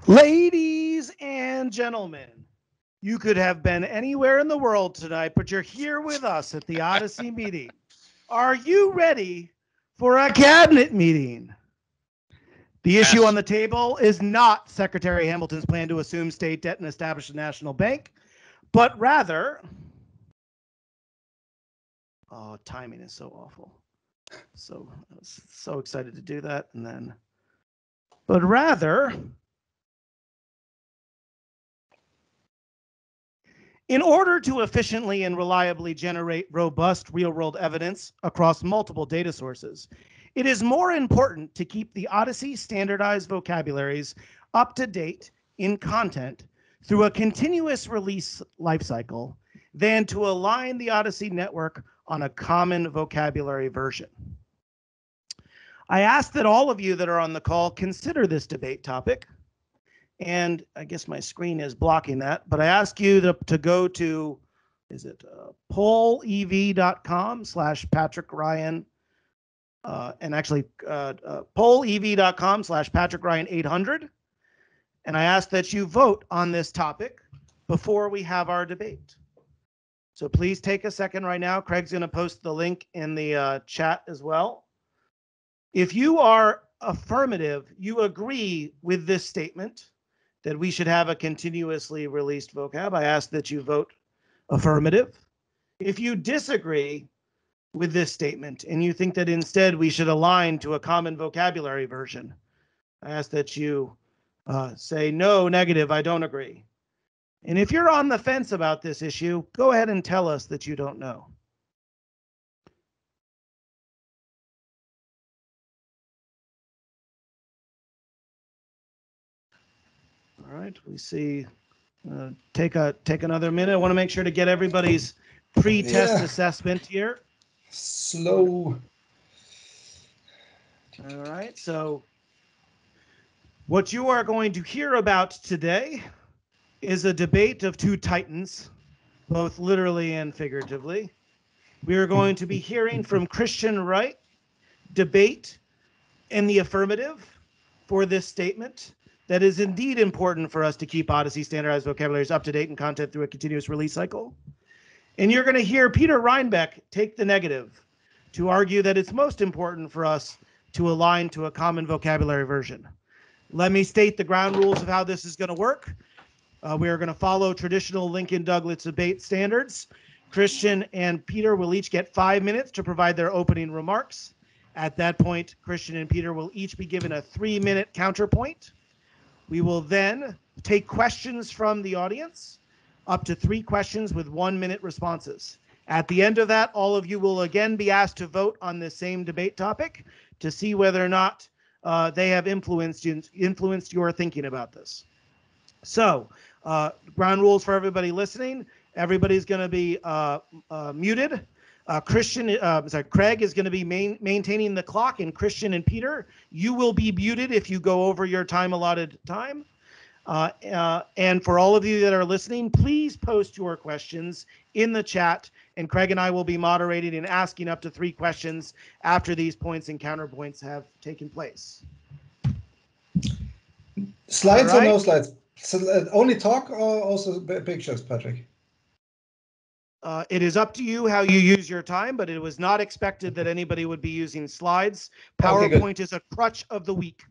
Ladies and gentlemen, you could have been anywhere in the world tonight, but you're here with us at the OHDSI meeting. Are you ready for a cabinet meeting? The issue on the table is not Secretary Hamilton's plan to assume state debt and establish a national bank, but rather, oh, timing is so awful. So I was so excited to do that, and then, but rather, in order to efficiently and reliably generate robust real-world evidence across multiple data sources, it is more important to keep the OHDSI standardized vocabularies up to date in content through a continuous release lifecycle than to align the OHDSI network on a common vocabulary version. I ask that all of you that are on the call consider this debate topic. And I guess my screen is blocking that, but I ask you to go to, is it pollev.com/Patrick Ryan, and actually pollev.com/Patrick Ryan 800. And I ask that you vote on this topic before we have our debate. So please take a second right now. Craig's going to post the link in the chat as well. If you are affirmative, you agree with this statement that we should have a continuously released vocab, I ask that you vote affirmative. If you disagree with this statement and you think that instead we should align to a common vocabulary version, I ask that you say no, negative, I don't agree. And if you're on the fence about this issue, go ahead and tell us that you don't know. All right, we see, take another minute. I want to make sure to get everybody's pre-test assessment here. Slow. All right, so what you are going to hear about today is a debate of two titans, both literally and figuratively. We are going to be hearing from Kristin Reich, debate in the affirmative for this statement. That is indeed important for us to keep OHDSI standardized vocabularies up to date and content through a continuous release cycle. And you're going to hear Peter Rijnbeek take the negative to argue that it's most important for us to align to a common vocabulary version. Let me state the ground rules of how this is going to work. We are going to follow traditional Lincoln Douglas debate standards. Kristin and Peter will each get 5 minutes to provide their opening remarks. At that point, Kristin and Peter will each be given a 3-minute counterpoint. We will then take questions from the audience, up to 3 questions with 1-minute responses. At the end of that, all of you will again be asked to vote on the same debate topic to see whether or not they have influenced your thinking about this. So, ground rules for everybody listening. Everybody's going to be muted. Craig is going to be maintaining the clock, and Kristin and Peter, you will be muted if you go over your time allotted time. And for all of you that are listening, please post your questions in the chat, and Craig and I will be moderating and asking up to 3 questions after these points and counterpoints have taken place. Slides or no slides? So, only talk or also pictures, Patrick? It is up to you how you use your time, but it was not expected that anybody would be using slides. PowerPoint is a crutch of the week.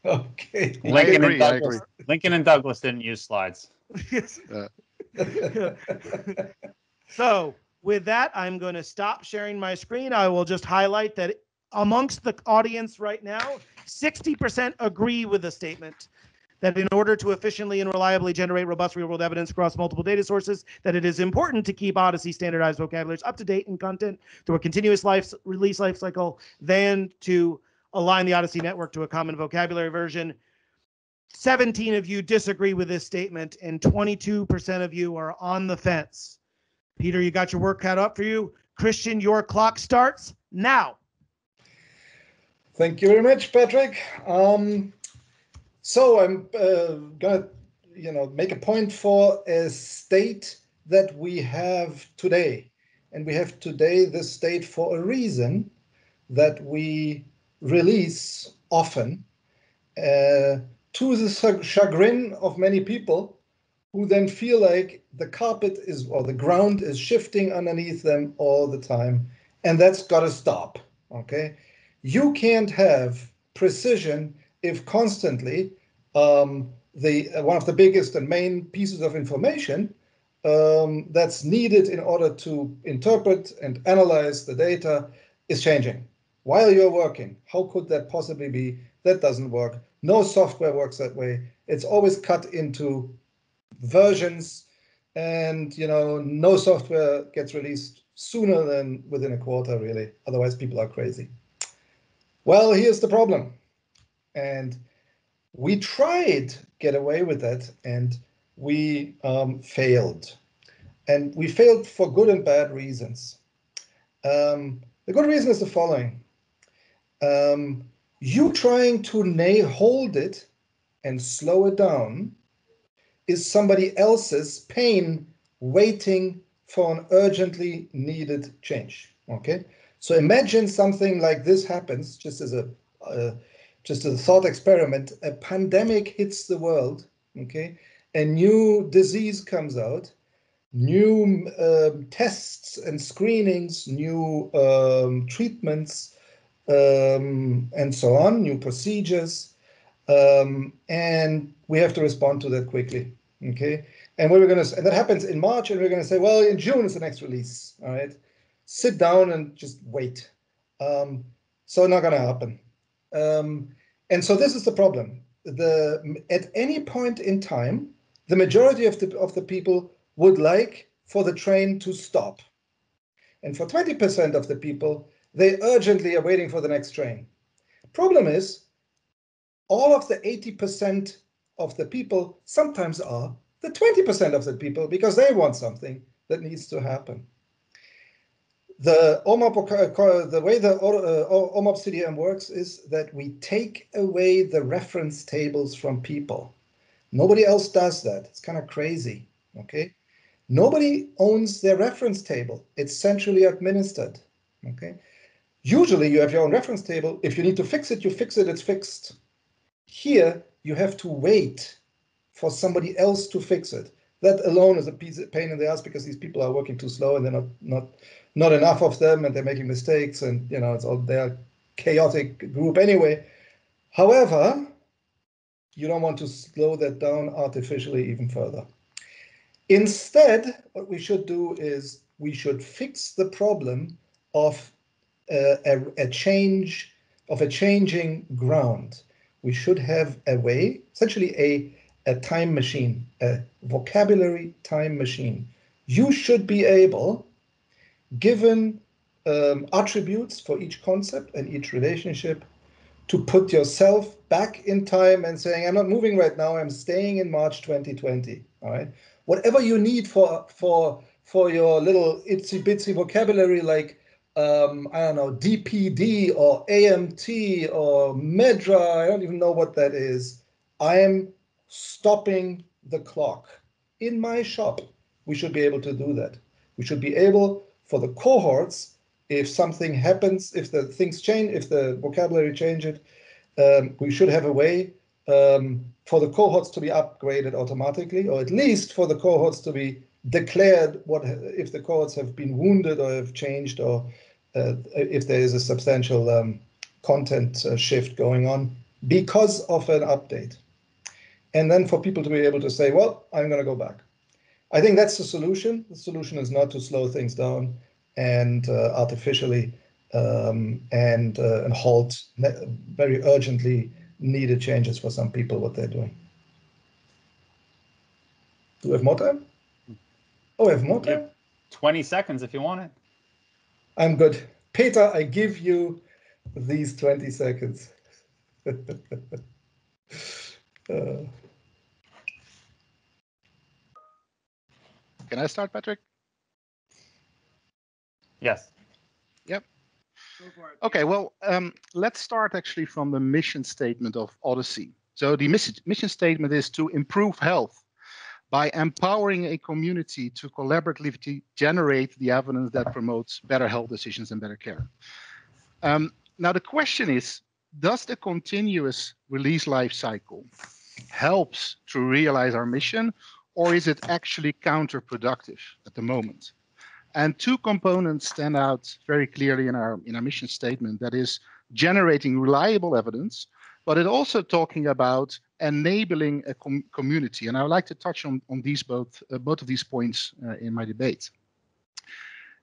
Okay. Lincoln and Douglas didn't use slides. Yes. So with that, I'm going to stop sharing my screen. I will just highlight that amongst the audience right now, 60% agree with the statement that in order to efficiently and reliably generate robust real-world evidence across multiple data sources, that it is important to keep OHDSI standardized vocabularies up to date in content through a continuous release life cycle than to align the OHDSI network to a common vocabulary version. 17 of you disagree with this statement, and 22% of you are on the fence. Peter, you got your work cut up for you. Kristin, your clock starts now. Thank you very much, Patrick. So I'm gonna, make a point for a state that we have today, and we have today this state for a reason that we release often to the chagrin of many people who then feel like the carpet is, or the ground is shifting underneath them all the time. And that's got to stop, okay? You can't have precision if constantly one of the biggest and main pieces of information that's needed in order to interpret and analyze the data is changing while you're working. How could that possibly be? That doesn't work. No software works that way. It's always cut into versions, and no software gets released sooner than within a quarter, really. Otherwise, people are crazy. Well, here's the problem. And we tried to get away with that, and we failed. And we failed for good and bad reasons. The good reason is the following. You trying to hold it and slow it down is somebody else's pain waiting for an urgently needed change. Okay, so imagine something like this happens, just as a thought experiment. A pandemic hits the world. Okay, a new disease comes out, new tests and screenings, new treatments, and so on, new procedures. And we have to respond to that quickly, okay? And that happens in March, and we're gonna say, well, in June is the next release, all right? Sit down and just wait. So not gonna happen. And so this is the problem. At any point in time, the majority of the people would like for the train to stop. And for 20% of the people, they urgently are waiting for the next train. Problem is, all of the 80% of the people sometimes are the 20% of the people because they want something that needs to happen. The way the OMOP CDM works is that we take away the reference tables from people. Nobody else does that. It's kind of crazy, okay? Nobody owns their reference table. It's centrally administered, okay? Usually you have your own reference table. If you need to fix it, you fix it, it's fixed. Here, you have to wait for somebody else to fix it. That alone is a pain in the ass because these people are working too slow and they're not enough of them, and they're making mistakes, and they're a chaotic group anyway. However, you don't want to slow that down artificially even further. Instead, what we should do is we should fix the problem of a changing ground. We should have a way, essentially a time machine, a vocabulary time machine. You should be able, given attributes for each concept and each relationship, to put yourself back in time and saying, I'm not moving right now, I'm staying in March 2020, all right? Whatever you need for your little itsy bitsy vocabulary, like I don't know, DPD or AMT or Medra, I don't even know what that is. I am stopping the clock. In my shop, we should be able to do that. We should be able, for the cohorts, if something happens, if the things change, if the vocabulary changes, we should have a way for the cohorts to be upgraded automatically, or at least for the cohorts to be declared if the cohorts have been wounded or have changed, or if there is a substantial content shift going on because of an update. And then for people to be able to say, well, I'm going to go back. I think that's the solution. The solution is not to slow things down and artificially and halt very urgently needed changes for some people, what they're doing. Do we have more time? Oh, we have more time? 20 seconds if you want it. I'm good. Peter, I give you these 20 seconds. Can I start, Patrick? Yes. Yep. Okay, well, let's start actually from the mission statement of OHDSI. So the mission statement is to improve health by empowering a community to collaboratively generate the evidence that promotes better health decisions and better care. Now, the question is, does the continuous release life cycle helps to realize our mission, or is it actually counterproductive at the moment? And two components stand out very clearly in our mission statement. That is generating reliable evidence, but it also talking about enabling a community. And I would like to touch on these both of these points in my debate.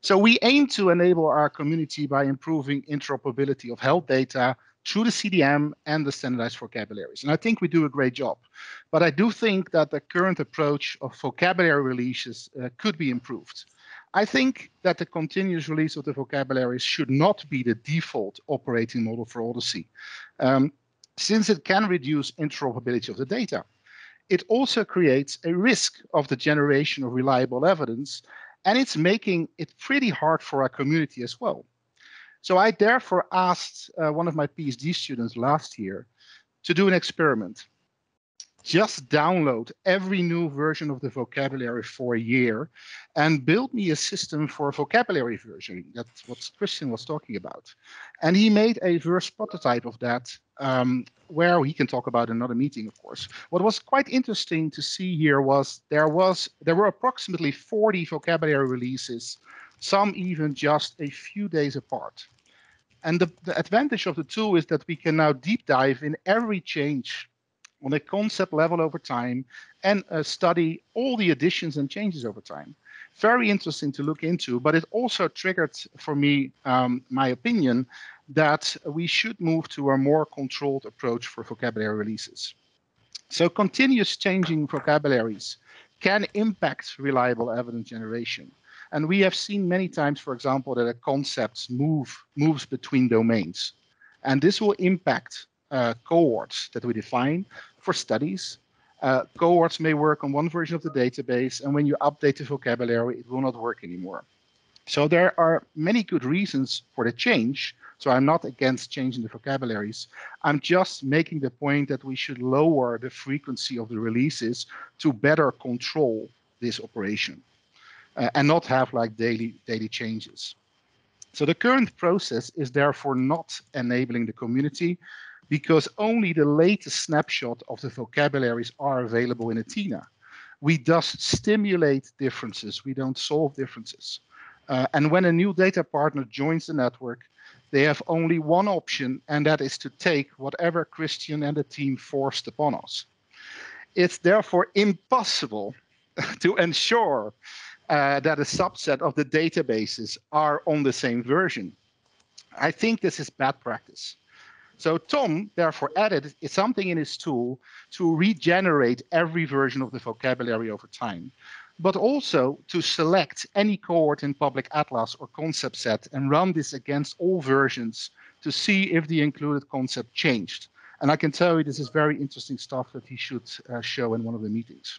So we aim to enable our community by improving interoperability of health data through the CDM and the standardized vocabularies. And I think we do a great job. But I do think that the current approach of vocabulary releases could be improved. I think that the continuous release of the vocabularies should not be the default operating model for OHDSI, since it can reduce interoperability of the data. It also creates a risk of the generation of reliable evidence, and it's making it pretty hard for our community as well. So I therefore asked one of my PhD students last year to do an experiment. Just download every new version of the vocabulary for a year and build me a system for vocabulary versioning. That's what Kristin was talking about. And he made a verse prototype of that, where he can talk about another meeting, of course. What was quite interesting to see here was there were approximately 40 vocabulary releases, some even just a few days apart. And the advantage of the tool is that we can now deep dive in every change on a concept level over time and study all the additions and changes over time. Very interesting to look into, but it also triggered for me my opinion that we should move to a more controlled approach for vocabulary releases. So continuous changing vocabularies can impact reliable evidence generation. And we have seen many times, for example, that a concept moves between domains. And this will impact cohorts that we define for studies. Cohorts may work on one version of the database, and when you update the vocabulary, it will not work anymore. So there are many good reasons for the change. So I'm not against changing the vocabularies. I'm just making the point that we should lower the frequency of the releases to better control this operation and not have like daily changes. So the current process is therefore not enabling the community because only the latest snapshot of the vocabularies are available in Athena. We thus stimulate differences. We don't solve differences. And when a new data partner joins the network, they have only one option, and that is to take whatever Kristin and the team forced upon us. It's therefore impossible to ensure that a subset of the databases are on the same version. I think this is bad practice. So Tom therefore added something in his tool to regenerate every version of the vocabulary over time, but also to select any cohort in public atlas or concept set and run this against all versions to see if the included concept changed. And I can tell you this is very interesting stuff that he should show in one of the meetings.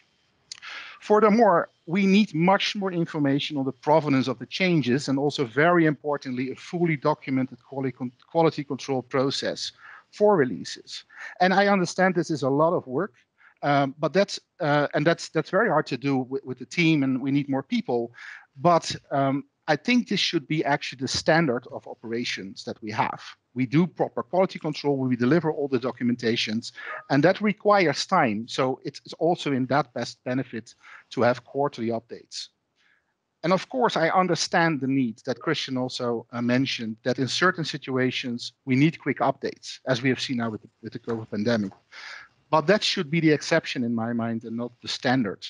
Furthermore, we need much more information on the provenance of the changes and also, very importantly, a fully documented quality control process for releases. And I understand this is a lot of work, but that's very hard to do with the team, and we need more people. But I think this should be actually the standard of operations that we have. We do proper quality control, we deliver all the documentations, and that requires time. So it's also in that best benefit to have quarterly updates. And of course, I understand the need that Kristin also mentioned, that in certain situations, we need quick updates, as we have seen now with the COVID pandemic. But that should be the exception in my mind and not the standard.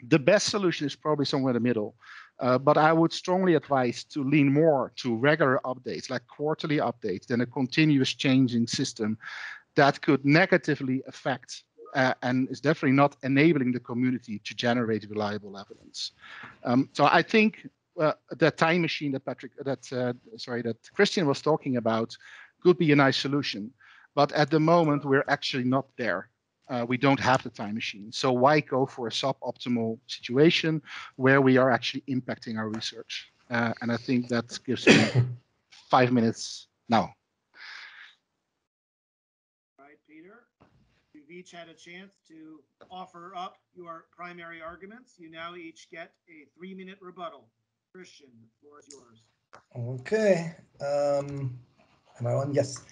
The best solution is probably somewhere in the middle. But I would strongly advise to lean more to regular updates, like quarterly updates, than a continuous changing system that could negatively affect and is definitely not enabling the community to generate reliable evidence. So I think that time machine that Kristin was talking about could be a nice solution. But at the moment, we're actually not there. We don't have the time machine. So why go for a suboptimal situation where we are actually impacting our research? And I think that gives me 5 minutes now. All right, Peter, you've each had a chance to offer up your primary arguments. You now each get a 3-minute rebuttal. Kristin, the floor is yours. Okay. Am I on? Yes.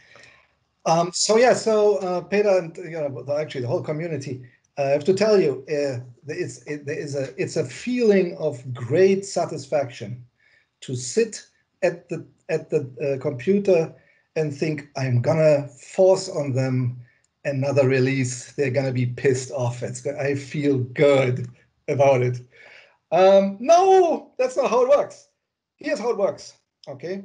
Peter and actually the whole community, I have to tell you, it's a feeling of great satisfaction to sit at the computer and think, I'm gonna force on them another release. They're gonna be pissed off. I feel good about it. No, that's not how it works. Here's how it works. Okay.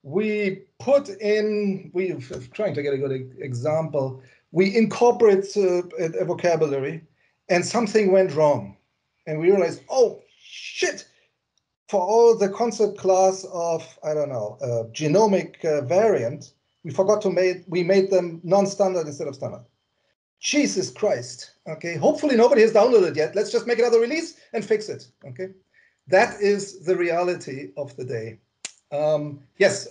We put in, we're trying to get a good example. We incorporate a vocabulary and something went wrong. And we realized, oh, shit, for all the concept class of, I don't know, genomic variant, we forgot to we made them non-standard instead of standard. Jesus Christ, okay? Hopefully nobody has downloaded it yet. Let's just make another release and fix it, okay? That is the reality of the day. Yes,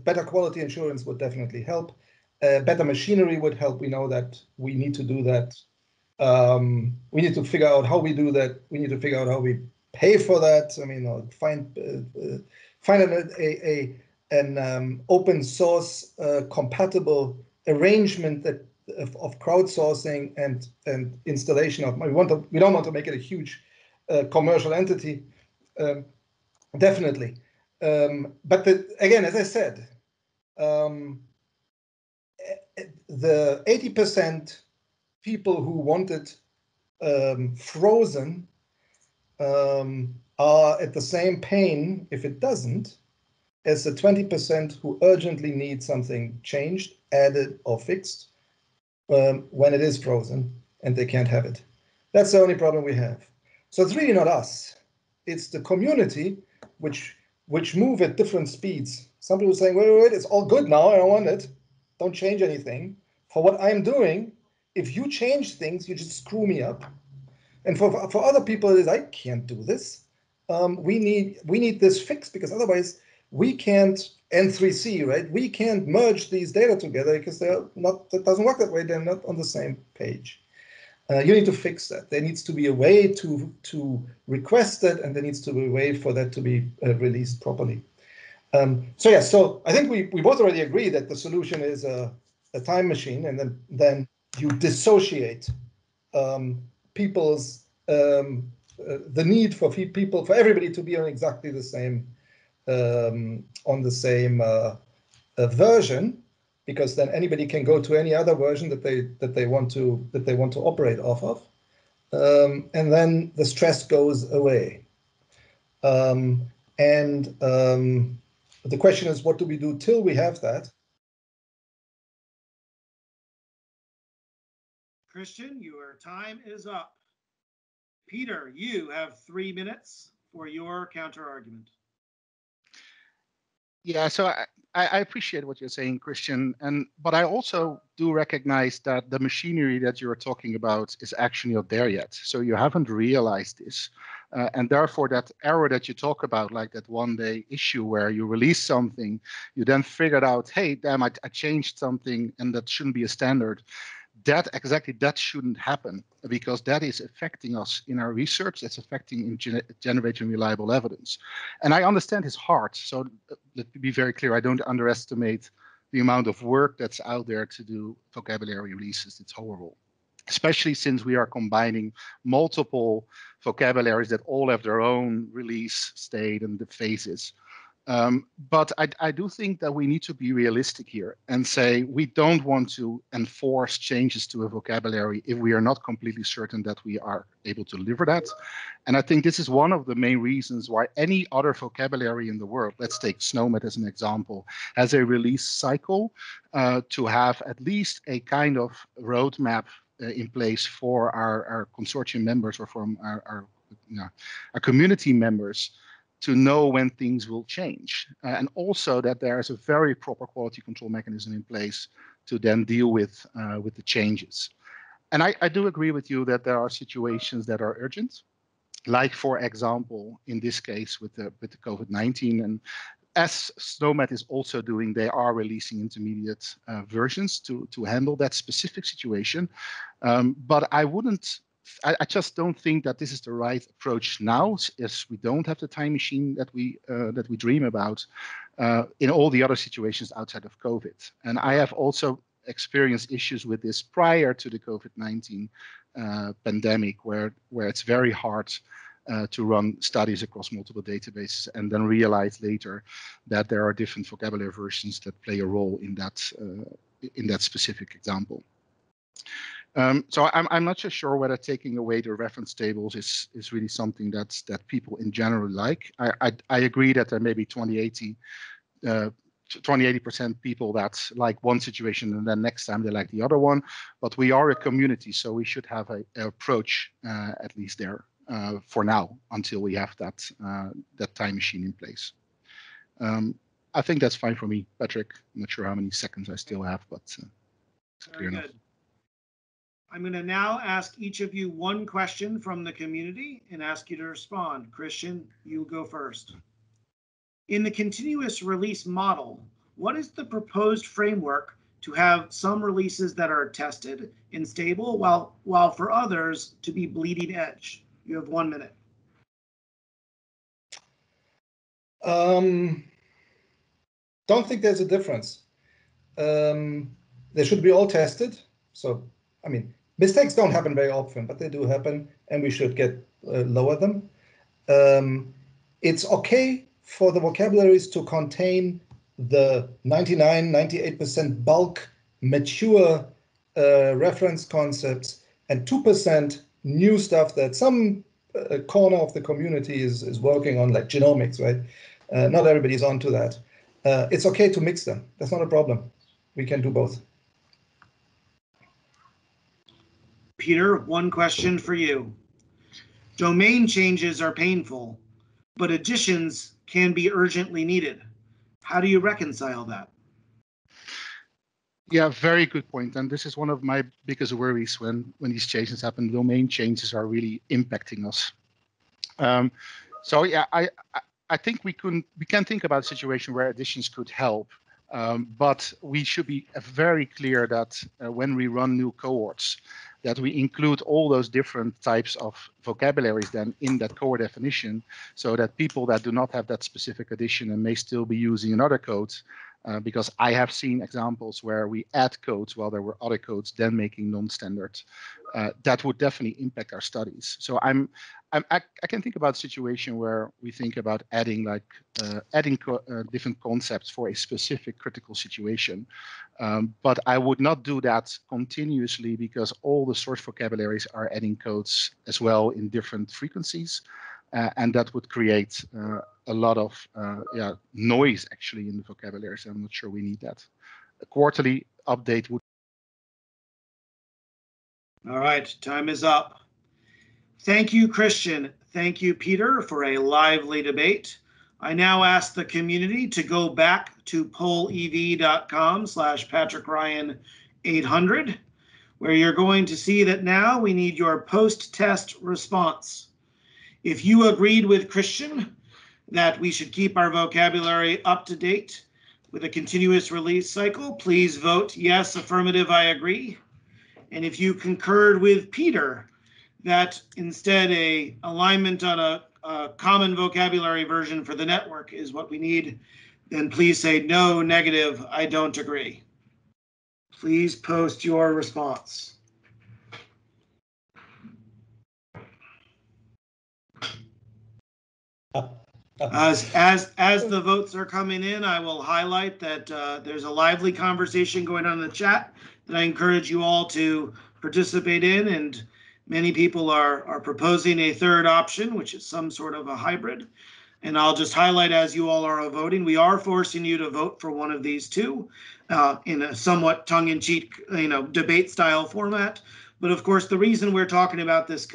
better quality assurance would definitely help. Better machinery would help. We know that we need to do that. We need to figure out how we do that. We need to figure out how we pay for that. I mean, find an open source compatible arrangement that of crowdsourcing and installation of. We don't want to make it a huge commercial entity. Definitely. But again, as I said, the 80% people who wanted frozen are at the same pain if it doesn't, as the 20% who urgently need something changed, added, or fixed when it is frozen and they can't have it. That's the only problem we have. So it's really not us. It's the community which move at different speeds. Some people are saying, wait, it's all good now, I don't want it. Don't change anything. For what I'm doing, if you change things, you just screw me up. And for other people, it is, I can't do this. We need this fixed because otherwise we can't, N3C, right? We can't merge these data together because that doesn't work that way. They're not on the same page. You need to fix that. There needs to be a way to request it, and there needs to be a way for that to be released properly. So I think we both already agree that the solution is a time machine, and then you dissociate people's the need for everybody to be on exactly the same version, because then anybody can go to any other version that they want to operate off of, and then the stress goes away. The question is, what do we do till we have that? Kristin, your time is up. Peter, you have 3 minutes for your counter argument. Yeah, so I appreciate what you're saying, Kristin, but I also do recognize that the machinery that you're talking about is actually not there yet. So you haven't realized this. And therefore, that error that you talk about, like that one-day issue where you release something, you then figured out, hey, damn, I changed something and that shouldn't be a standard. That shouldn't happen, because that is affecting us in our research. That's affecting in generating reliable evidence. And I understand his heart. So let me be very clear. I don't underestimate the amount of work that's out there to do vocabulary releases. It's horrible, especially since we are combining multiple vocabularies that all have their own release state and the phases. But I do think that we need to be realistic here and say we don't want to enforce changes to a vocabulary if we are not completely certain that we are able to deliver that. And I think this is one of the main reasons why any other vocabulary in the world, let's take SNOMED as an example, has a release cycle to have at least a kind of roadmap in place for our consortium members or from our community members, to know when things will change, and also that there is a very proper quality control mechanism in place to then deal with the changes. And I do agree with you that there are situations that are urgent, like for example in this case with the COVID-19, and as SNOMED is also doing, they are releasing intermediate versions to handle that specific situation. But I just don't think that this is the right approach now, as we don't have the time machine that we dream about. in all the other situations outside of COVID. And I have also experienced issues with this prior to the COVID-19 pandemic, where it's very hard to run studies across multiple databases and then realize later that there are different vocabulary versions that play a role in that specific example. So I'm not so sure whether taking away the reference tables is really something that people in general like. I agree that there may be 20-80% people that like one situation and then next time they like the other one, but we are a community, so we should have an approach at least there for now until we have that time machine in place. I think that's fine for me, Patrick. I'm not sure how many seconds I still have, but it's clear enough. I'm going to now ask each of you one question from the community and ask you to respond. Kristin, you go first. In the continuous release model, what is the proposed framework to have some releases that are tested and stable while for others to be bleeding edge? You have 1 minute. Don't think there's a difference. They should be all tested. So, I mean, mistakes don't happen very often, but they do happen, and we should lower them. It's okay for the vocabularies to contain the 98% bulk mature reference concepts and 2% new stuff that some corner of the community is working on, like genomics, right? Not everybody's onto that. It's okay to mix them. That's not a problem. We can do both. Peter, one question for you. Domain changes are painful, but additions can be urgently needed. How do you reconcile that? Yeah, very good point. And this is one of my biggest worries when these changes happen. Domain changes are really impacting us. So yeah, I think we can think about a situation where additions could help, but we should be very clear that when we run new cohorts, that we include all those different types of vocabularies then in that cohort definition, so that people that do not have that specific addition and may still be using another code, because I have seen examples where we add codes while there were other codes then making non-standard. That would definitely impact our studies. So I can think about a situation where we think about adding different concepts for a specific critical situation, but I would not do that continuously because all the source vocabularies are adding codes as well in different frequencies, and that would create a lot of noise actually in the vocabularies. I'm not sure we need that. A quarterly update would. All right, time is up. Thank you, Kristin. Thank you, Peter, for a lively debate. I now ask the community to go back to pollev.com/PatrickRyan800, where you're going to see that now we need your post-test response. If you agreed with Kristin that we should keep our vocabulary up to date with a continuous release cycle, please vote yes, affirmative, I agree. And if you concurred with Peter that instead a alignment on a common vocabulary version for the network is what we need, then please say no, negative, I don't agree. Please post your response. As the votes are coming in, I will highlight that there's a lively conversation going on in the chat that I encourage you all to participate in, and many people are proposing a third option, which is some sort of a hybrid. And I'll just highlight, as you all are voting, we are forcing you to vote for one of these two in a somewhat tongue-in-cheek, debate style format. But of course, the reason we're talking about this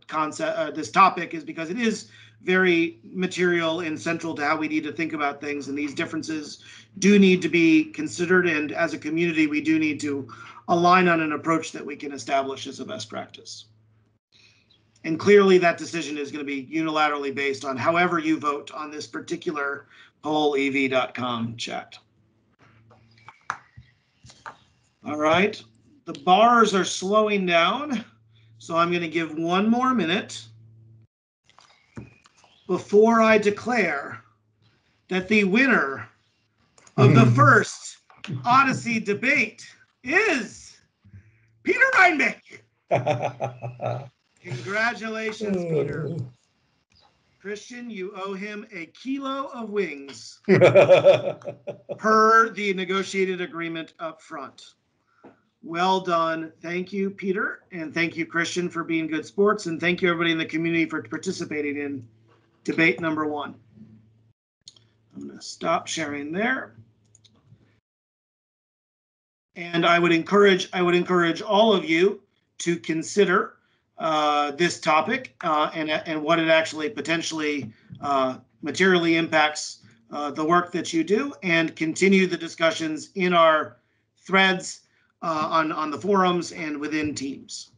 concept, this topic, is because it is very material and central to how we need to think about things, and these differences do need to be considered, and as a community we do need to align on an approach that we can establish as a best practice. And clearly that decision is going to be unilaterally based on however you vote on this particular pollev.com chat. All right, the bars are slowing down, so I'm going to give 1 more minute before I declare that the winner of the first OHDSI debate is Peter Rijnbeek. Congratulations, Peter. Kristin, you owe him a kilo of wings per the negotiated agreement up front. Well done. Thank you, Peter. And thank you, Kristin, for being good sports. And thank you, everybody in the community, for participating in debate number 1. I'm going to stop sharing there. And I would encourage all of you to consider this topic and what it actually potentially materially impacts the work that you do, and continue the discussions in our threads on the forums and within teams.